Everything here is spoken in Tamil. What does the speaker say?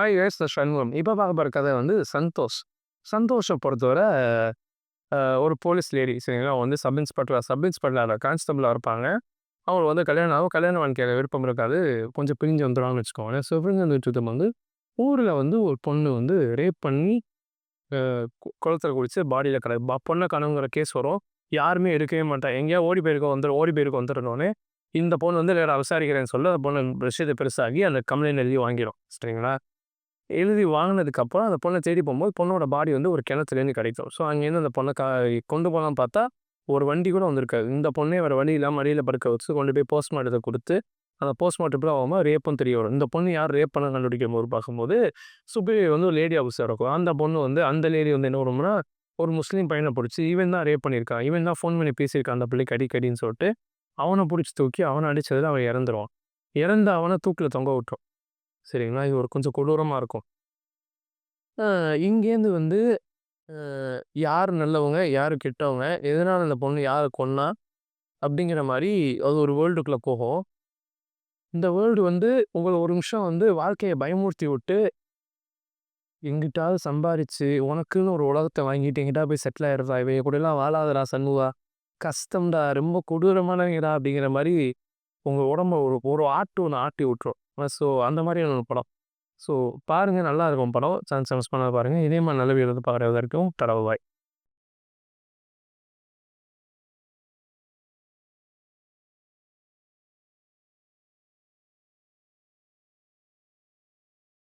5 இயர்ஸ் சண்முகம். இப்ப பார்க்க போற கதை வந்து சந்தோஷ். சந்தோஷ பொறுத்தவர ஒரு போலீஸ் லேடி சரிங்களா? அவங்க வந்து சப் இன்ஸ்பெக்டரா கான்ஸ்டபிளா இருப்பாங்க. அவங்களுக்கு வந்து கல்யாணம் ஆகும். கல்யாண வாழ்க்கையில விருப்பம் இருக்காது. கொஞ்சம் பிரிஞ்சு வந்துருவாங்கன்னு வச்சுக்கோங்களேன். ஸோ பிரிஞ்சு வந்துட்டு வந்து ஊர்ல வந்து ஒரு பொண்ணு வந்து ரேப் பண்ணி அ குளத்தில குதிச்சு பாடியில பொண்ண காணோங்கிற கேஸ் வரும். யாருமே எடுக்கவே மாட்டாங்க. எங்கேயோ ஓடி போயிருக்கும் வந்துருனோனே, இந்த பொண்ணு வந்து நேரா விசாரிக்கிறேன்னு சொல்ல, அந்த பொண்ணு விஷயத்த பெருசாகி அந்த கம்ப்ளைண்ட் எழுதி வாங்கிரும். சரிங்களா? எழுதி வாங்குனதுக்கப்புறம் அந்த பொண்ண தேடி போம்போது, பொண்ணோட பாடி வந்து ஒரு கிணத்துலேருந்து கிடைக்கும். ஸோ அங்கேருந்து அந்த பொண்ண கொண்டு போலான்னு பார்த்தா, ஒரு வண்டி கூட வந்திருக்காது. இந்த பொண்ணே வேற வழி இல்லாம மடியில படுக்க வச்சு கொண்டு போய் போஸ்ட்மார்ட்டத்த குடுத்து, அந்த போஸ்ட்மார்ட்டத்துல ஆகும்போது ரேப்புன்னு தெரிய வரும். இந்த பொண்ணு யார் ரேப் பண்ண கண்டுபிடிக்கும்போது பார்க்கும்போது, சுப்பீரியர் வந்து ஒரு லேடி ஆஃபீஸரா இருக்கும். அந்த பொண்ணு வந்து அந்த லேடி வந்து என்ன பண்ணும்னா, ஒரு முஸ்லீம் பையன புடிச்சு, இவன் தான் ரேப் பண்ணியிருக்கான். இவன் தான் ஃபோன் பண்ணி பேசியிருக்கான் அந்த பிள்ளைக்கு அடிக்கடின்னு சொல்ட்டு, அவன புடிச்சு தூக்கி அவன அடிச்சதுல அவன் இறந்துருவான். இறந்த அவன தூக்குல தொங்க விட்டுரும். சரிங்களா? இது ஒரு கொஞ்சம் கொடூரமா இருக்கும். அ இங்கேருந்து வந்து அ யார் நல்லவங்க? யாரு கெட்டவங்க? எதனால இந்த பொண்ணு யார கொன்னா? அப்படிங்கிற மாரி அது ஒரு வேர்ல்டுக்குள்ள போகும். இந்த வேர்ல்டு வந்து உங்கள ஒரு நிமிஷம் வந்து வாழ்க்கைய பயமுறுத்தி விட்டு, எங்கிட்டாவது சம்பாரிச்சு, உனக்குன்னு ஒரு உலகத்த வாங்கிட்டு எங்கிட்டாவது போய் செட்டில் ஆயிடுறா, இவன் கூடலாம் வாழாதடா சண்முகா, கஷ்டம்டா, ரொம்ப கொடூரமானவங்கடா அப்படிங்கிற மாரி உங்க உடம்ப ஒரு ஒரு ஆட்டு ஒண்ணு ஆட்டி விட்டுரும். ஸோ அந்த மாரியான ஒரு படம். ஸோ பாருங்க, நல்லா இருக்கும் படம். சான்ஸ் மிஸ் பண்ணாம பாருங்க. இதே மாரி நல்ல வீடியோ வந்து பார்க்குற வரைக்கும், டாடா பாய்.